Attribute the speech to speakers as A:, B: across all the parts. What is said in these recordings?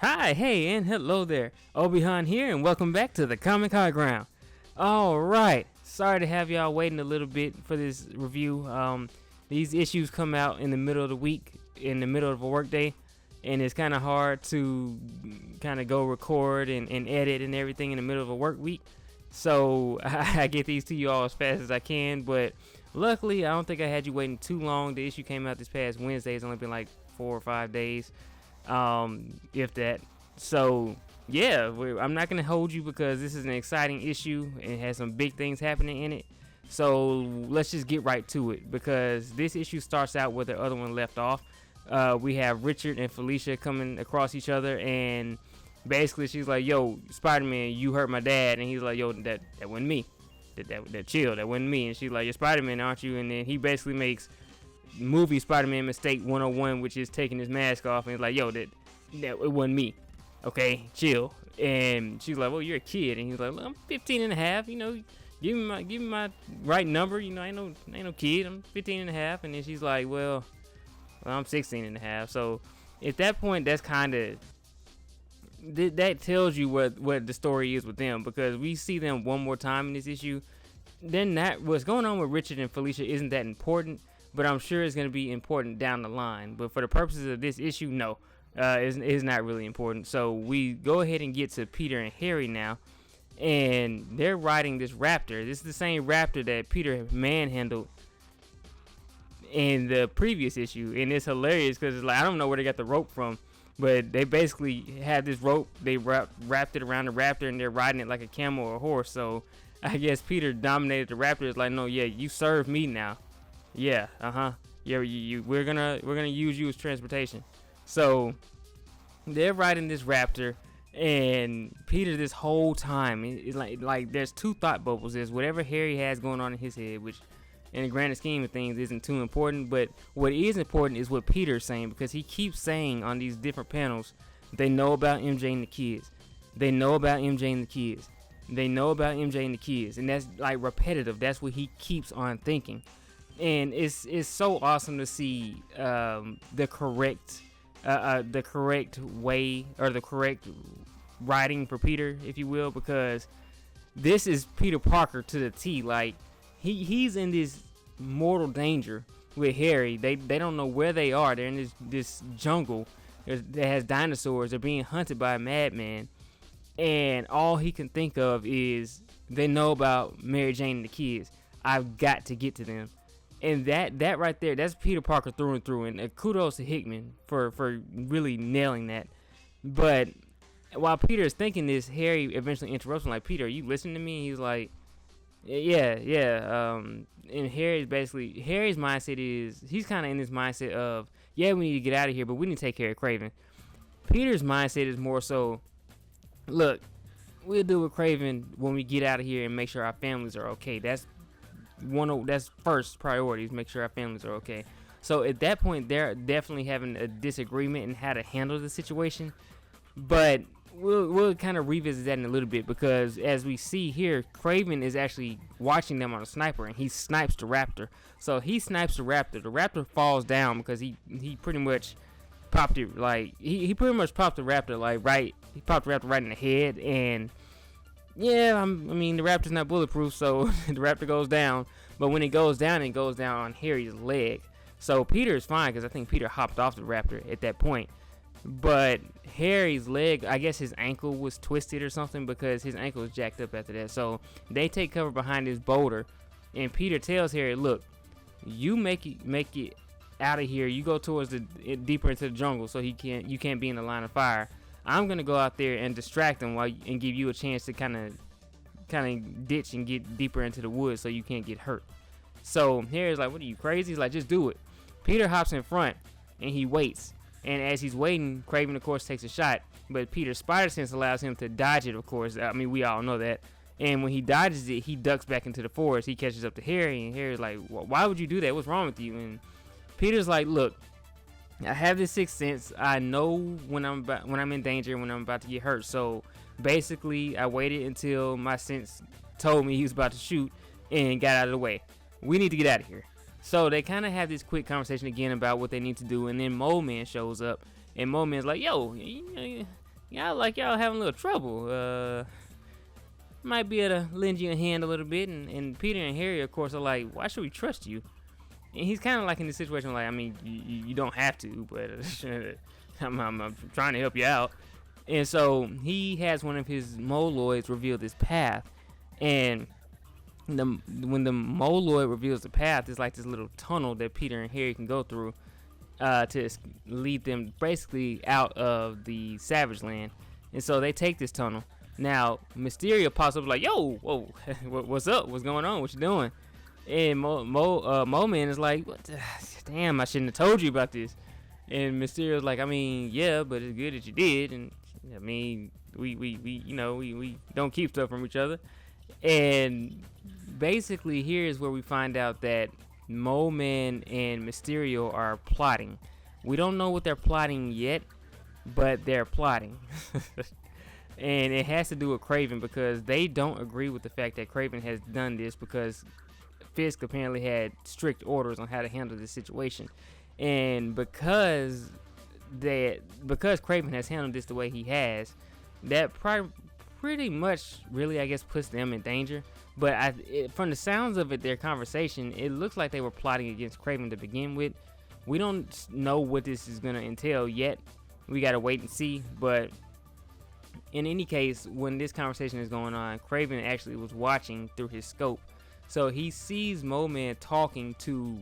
A: Hi, hey, and hello there. Obi-Han here, and welcome back to the Comic High Ground. Alright, sorry to have y'all waiting a little bit for this review. These issues come out in the middle of the week, in the middle of a workday, and it's kind of hard to kind of go record and edit and everything in the middle of a work week. So I get these to you all as fast as I can, but luckily I don't think I had you waiting too long. The issue came out this past Wednesday. It's only been like 4 or 5 days. If that. So yeah, I'm not gonna hold you because this is an exciting issue and it has some big things happening in it. So let's just get right to it, because this issue starts out where the other one left off. We have Richard and Felicia coming across each other, and basically she's like, "Yo, Spider-Man, you hurt my dad," and he's like, "Yo, that wasn't me. That chill, that wasn't me." And she's like, "You're Spider-Man, aren't you?" And then he basically makes movie Spider-Man mistake 101, which is taking his mask off, and he's like, "Yo, that it wasn't me. Okay, chill." And she's like, "Well, you're a kid," and he's like, "Well, I'm 15 and a half. You know, give me my right number. You know, I ain't no kid. I'm 15 and a half." And then she's like, "Well, I'm 16 and a half." So at that point, that's kind of that tells you what the story is with them, because we see them one more time in this issue. Then that what's going on with Richard and Felicia isn't that important, but I'm sure it's going to be important down the line. But for the purposes of this issue, no, it's not really important. So we go ahead and get to Peter and Harry now, and they're riding this raptor. This is the same raptor that Peter manhandled in the previous issue, and it's hilarious because it's like, I don't know where they got the rope from, but they basically had this rope, they wrapped it around the raptor, and they're riding it like a camel or a horse. So I guess Peter dominated the raptor. It's like, no, yeah, you serve me now. Yeah, yeah, we're gonna use you as transportation. So they're riding this raptor, and Peter this whole time is like there's two thought bubbles. There's whatever Harry has going on in his head, which in the grand scheme of things isn't too important, but what is important is what Peter's saying, because he keeps saying on these different panels, they know about MJ and the kids. They know about MJ and the kids. They know about MJ and the kids, and that's like repetitive. That's what he keeps on thinking. And it's so awesome to see the correct way, or the correct writing for Peter, if you will, because this is Peter Parker to the T. Like he's in this mortal danger with Harry. They don't know where they are. They're in this jungle that has dinosaurs. They're being hunted by a madman, and all he can think of is they know about Mary Jane and the kids. I've got to get to them. And that right there, that's Peter Parker through and through. And kudos to Hickman for really nailing that. But while Peter is thinking this, Harry eventually interrupts him, like, "Peter, are you listening to me?" And he's like, yeah. And Harry's mindset is, he's kind of in this mindset of, yeah, we need to get out of here, but we need to take care of Kraven. Peter's mindset is more so, look, we'll deal with Kraven when we get out of here and make sure our families are okay. That's first priority, is make sure our families are okay. So at that point, they're definitely having a disagreement in how to handle the situation. But we'll kind of revisit that in a little bit, because as we see here, Kraven is actually watching them on a sniper, and he snipes the raptor. So he snipes the raptor. The raptor falls down because he pretty much popped it, like he pretty much popped the raptor, like right. He popped the raptor right in the head, and yeah, I mean, the raptor's not bulletproof, so the raptor goes down. But when it goes down on Harry's leg. So Peter is fine, because I think Peter hopped off the raptor at that point. But Harry's leg, I guess his ankle was twisted or something, because his ankle was jacked up after that. So they take cover behind this boulder, and Peter tells Harry, "Look, you make it out of here. You go towards deeper into the jungle, so you can't be in the line of fire. I'm gonna go out there and distract him and give you a chance to kind of ditch and get deeper into the woods, so you can't get hurt." So Harry's like, "What are you, crazy?" He's like, "Just do it." Peter hops in front, and he waits. And as he's waiting, Kraven, of course, takes a shot. But Peter's spider sense allows him to dodge it, of course. I mean, we all know that. And when he dodges it, he ducks back into the forest. He catches up to Harry, and Harry's like, "Why would you do that? What's wrong with you?" And Peter's like, "Look, I have this sixth sense. I know when I'm in danger, when I'm about to get hurt. So basically, I waited until my sense told me he was about to shoot and got out of the way. We need to get out of here." So they kind of have this quick conversation again about what they need to do, and then Mole Man shows up, and Mole Man's like, "Yo, y'all having a little trouble. Might be able to lend you a hand a little bit. And Peter and Harry, of course, are like, why should we trust you? And he's kind of like in this situation, like, I mean, you don't have to, but I'm trying to help you out. And so he has one of his Moloids reveal this path, and when the Moloid reveals the path, it's like this little tunnel that Peter and Harry can go through to lead them basically out of the Savage Land. And so they take this tunnel. Now Mysterio pops up like, yo, whoa, what's up? What's going on? What you doing? And Mo Man is like, what the, damn, I shouldn't have told you about this. And Mysterio's like, I mean, yeah, but it's good that you did. And I mean, we don't keep stuff from each other. And basically here is where we find out that Mo Man and Mysterio are plotting. We don't know what they're plotting yet, but they're plotting. And it has to do with Kraven, because they don't agree with the fact that Kraven has done this, because Fisk apparently had strict orders on how to handle this situation. And because Kraven has handled this the way he has, that pretty much really, I guess, puts them in danger. But from the sounds of it, their conversation, it looks like they were plotting against Kraven to begin with. We don't know what this is going to entail yet. We got to wait and see. But in any case, when this conversation is going on, Kraven actually was watching through his scope. So he sees Mo Man talking to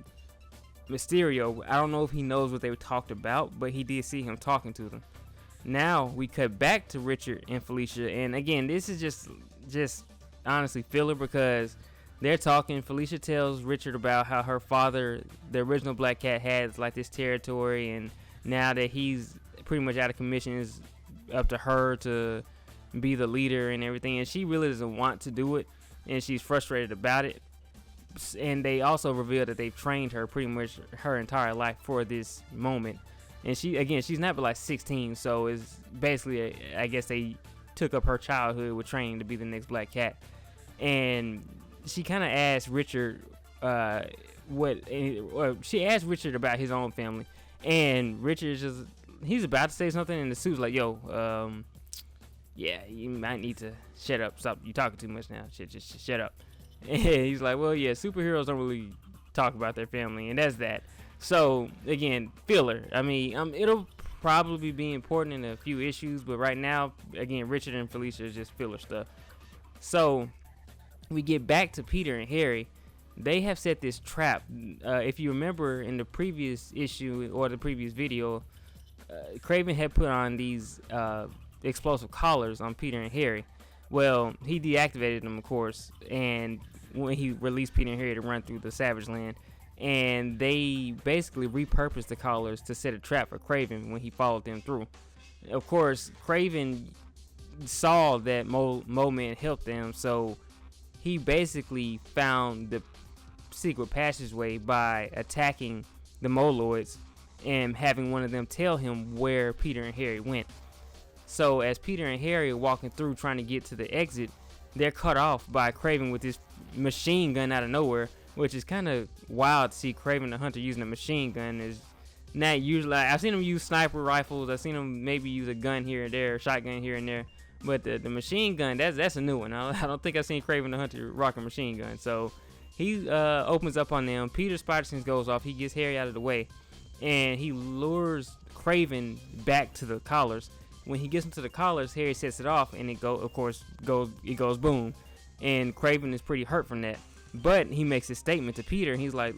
A: Mysterio. I don't know if he knows what they talked about, but he did see him talking to them. Now we cut back to Richard and Felicia, and again, this is just honestly filler, because they're talking. Felicia tells Richard about how her father, the original Black Cat, has like this territory, and now that he's pretty much out of commission, it's up to her to be the leader and everything, and she really doesn't want to do it, and she's frustrated about it. And they also reveal that they've trained her pretty much her entire life for this moment. And she's not but like 16, so it's basically, I guess they took up her childhood with training to be the next Black Cat. And she kind of asked Richard she asked Richard about his own family, and Richard he's about to say something, and the suit's like, yo, yeah, you might need to shut up. Stop, you talking too much now. Just shut up. And he's like, well, yeah, superheroes don't really talk about their family, and that's that. So again, filler. I mean, it'll probably be important in a few issues, but right now, again, Richard and Felicia is just filler stuff. So we get back to Peter and Harry. They have set this trap. If you remember in the previous issue or the previous video, Kraven had put on these explosive collars on Peter and Harry. Well, he deactivated them, of course, and when he released Peter and Harry to run through the Savage Land, and they basically repurposed the collars to set a trap for Kraven when he followed them through. Of course, Kraven saw that Mo Man helped them, so he basically found the secret passageway by attacking the Moloids and having one of them tell him where Peter and Harry went. So as Peter and Harry are walking through trying to get to the exit, they're cut off by Kraven with this machine gun out of nowhere, which is kind of wild to see Kraven the Hunter using a machine gun. Is not usually, I've seen him use sniper rifles, I've seen him maybe use a gun here and there, shotgun here and there, but the machine gun, that's a new one. I don't think I've seen Kraven the Hunter rock a machine gun. So he opens up on them. Peter's spider sense goes off. He gets Harry out of the way, and he lures Kraven back to the collars. When he gets into the collars, Harry sets it off, and it goes boom. And Kraven is pretty hurt from that. But he makes his statement to Peter, and he's like,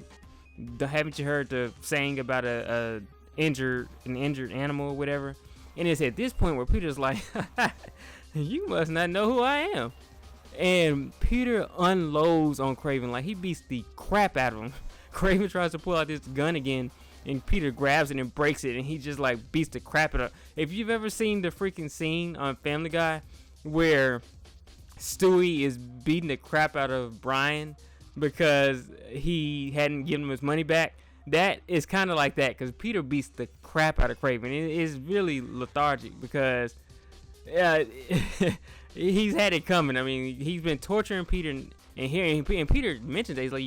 A: haven't you heard the saying about an injured animal or whatever? And it's at this point where Peter's like, you must not know who I am. And Peter unloads on Kraven, like he beats the crap out of him. Kraven tries to pull out this gun again, and Peter grabs it and breaks it, and he just like beats the crap out of. If you've ever seen the freaking scene on Family Guy where Stewie is beating the crap out of Brian because he hadn't given him his money back, that is kind of like that, because Peter beats the crap out of Kraven. It is really lethargic because he's had it coming. I mean, he's been torturing Peter, and Peter mentioned that he's like,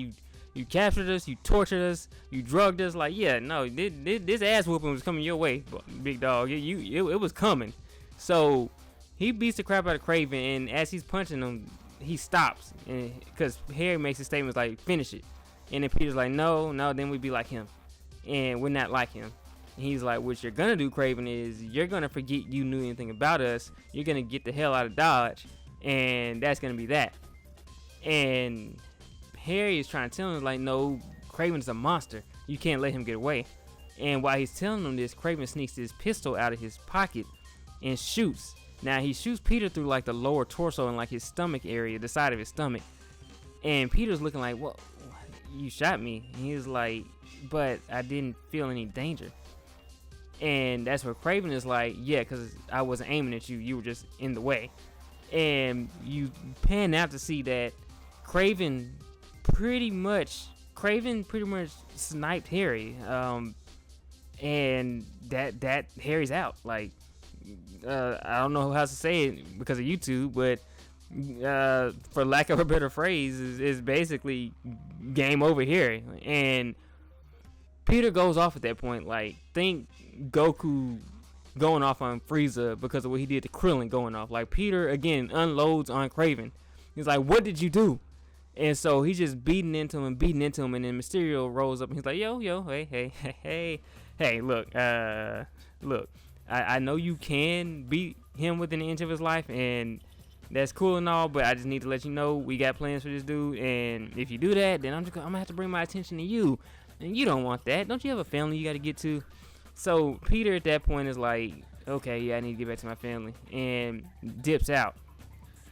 A: you captured us, you tortured us, you drugged us. Like, yeah, no, this ass whooping was coming your way, big dog. It was coming. So he beats the crap out of Kraven, and as he's punching him, he stops, and because Harry makes a statement like, "Finish it," and then Peter's like, "No, no." Then we'd be like him, and we're not like him. And he's like, "What you're gonna do, Kraven, is you're gonna forget you knew anything about us. You're gonna get the hell out of Dodge, and that's gonna be that." And Harry is trying to tell him like, "No, Kraven's a monster. You can't let him get away." And while he's telling him this, Kraven sneaks his pistol out of his pocket and shoots. Now he shoots Peter through like the lower torso and like his stomach area, the side of his stomach. And Peter's looking like, "Well, you shot me." And he's like, "But I didn't feel any danger." And that's where Kraven is like, "Yeah, because I wasn't aiming at you. You were just in the way." And you pan out to see that Kraven pretty much sniped Harry. And that Harry's out. Like, I don't know how to say it because of YouTube, but for lack of a better phrase, is basically game over Harry. And Peter goes off at that point. Like, think Goku going off on Frieza because of what he did to Krillin going off. Like, Peter again unloads on Kraven. He's like, "What did you do?" And so he's just beating into him, and then Mysterio rolls up and he's like, "Yo, hey, look, I know you can beat him within an inch of his life, and that's cool and all, but I just need to let you know we got plans for this dude, and if you do that, then I'm gonna have to bring my attention to you, and you don't want that. Don't you have a family you got to get to?" So Peter at that point is like, "Okay, yeah, I need to get back to my family," and dips out.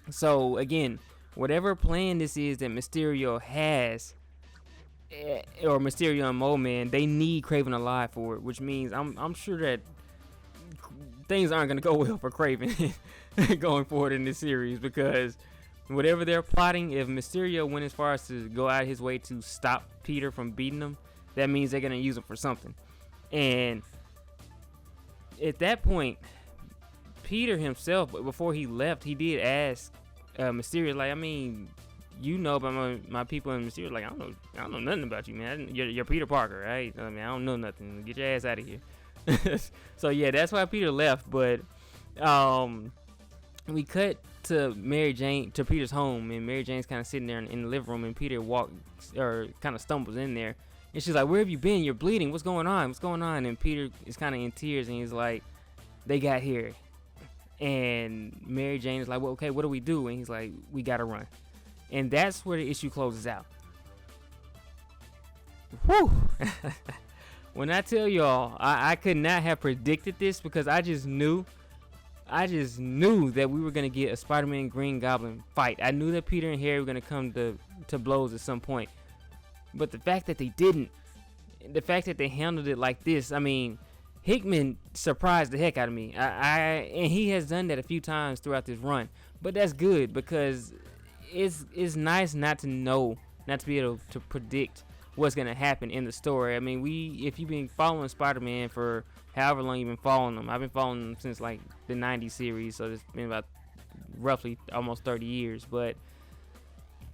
A: So again, whatever plan this is that Mysterio has, or Mysterio and Mole Man, they need Kraven alive for it, which means I'm sure that things aren't going to go well for Kraven going forward in this series, because whatever they're plotting, if Mysterio went as far as to go out his way to stop Peter from beating him, that means they're going to use him for something. And at that point, Peter himself, before he left, he did ask Mysterio, like, "I mean, you know about my people," and Mysterio like, I don't know nothing about you, man. You're Peter Parker, right? I mean, I don't know nothing. Get your ass out of here. So yeah, that's why Peter left. But we cut to Peter's home, and Mary Jane's kind of sitting there in the living room, and Peter kind of stumbles in there, and she's like, "Where have you been? You're bleeding. What's going on? What's going on?" And Peter is kind of in tears, and he's like, "They got here." And Mary Jane is like, "Well, okay, what do we do?" And he's like, "We gotta run." And that's where the issue closes out. Whew. When I tell y'all, I could not have predicted this, because I just knew that we were gonna get a Spider-Man Green Goblin fight. I knew that Peter and Harry were gonna come to blows at some point. But the fact that they didn't, the fact that they handled it like this, I mean, Hickman surprised the heck out of me. And he has done that a few times throughout this run. But that's good, because it's nice not to be able to predict what's gonna happen in the story. I mean, if you've been following Spider-Man for however long you've been following them, I've been following them since like the '90s series, so it's been about roughly almost 30 years. But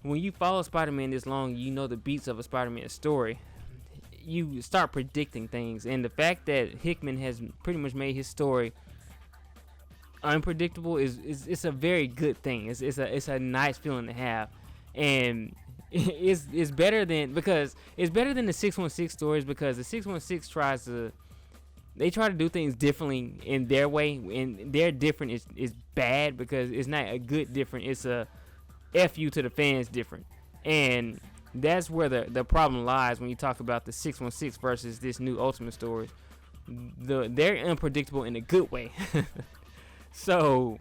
A: when you follow Spider-Man this long, you know the beats of a Spider-Man story. You start predicting things, and the fact that Hickman has pretty much made his story unpredictable is a very good thing. It's a nice feeling to have, and it's better than the 616 stories, because the 616 try to do things differently in their way, and their different is bad, because it's not a good different. It's a F you to the fans different, and that's where the problem lies when you talk about the 616 versus this new Ultimate stories. They're unpredictable in a good way. So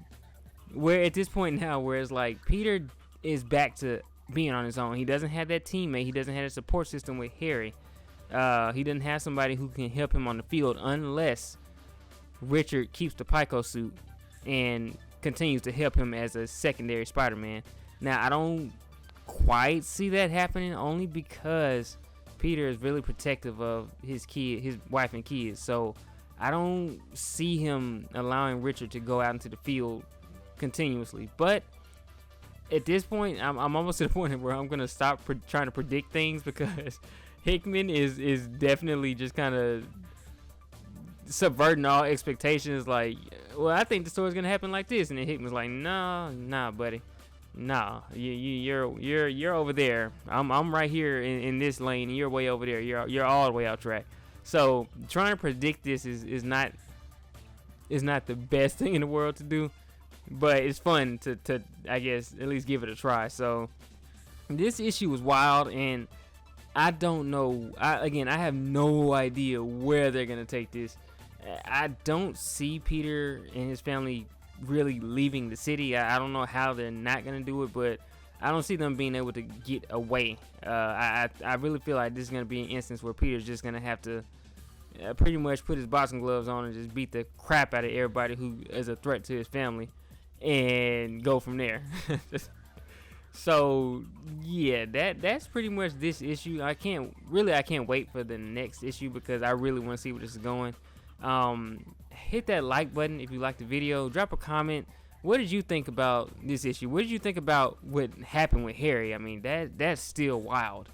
A: we're at this point now where it's like Peter is back to being on his own. He doesn't have that teammate. He doesn't have a support system with Harry. He doesn't have somebody who can help him on the field, unless Richard keeps the Pico suit and continues to help him as a secondary Spider-Man. Now, I don't quite see that happening, only because Peter is really protective of his wife and kids. So I don't see him allowing Richard to go out into the field continuously. But at this point, I'm almost to the point where I'm gonna stop trying to predict things, because Hickman is definitely just kind of subverting all expectations. Like, well, I think the story's gonna happen like this, and then Hickman's like, nah, buddy, nah, you're over there. I'm right here in this lane, and you're way over there. You're all the way out track. So trying to predict this is not the best thing in the world to do, but it's fun to I guess at least give it a try. So this issue was wild, and I don't know. I have no idea where they're gonna take this. I don't see Peter and his family really leaving the city. I don't know how they're not gonna do it, but I don't see them being able to get away. I really feel like this is gonna be an instance where Peter's just gonna have to pretty much put his boxing gloves on and just beat the crap out of everybody who is a threat to his family, and go from there. So yeah, that's pretty much this issue. I can't wait for the next issue because I really want to see where this is going. Hit that like button if you liked the video. Drop a comment. What did you think about this issue? What did you think about what happened with Harry? I mean, that's still wild.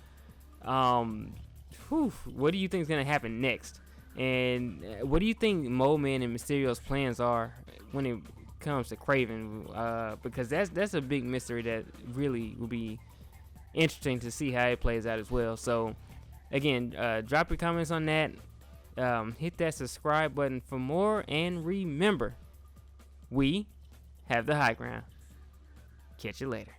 A: What do you think is gonna happen next? And what do you think Mole Man and Mysterio's plans are when it comes to Kraven? Because that's a big mystery that really will be interesting to see how it plays out as well. So again, drop your comments on that. Hit that subscribe button for more, and remember, we have the high ground. Catch you later.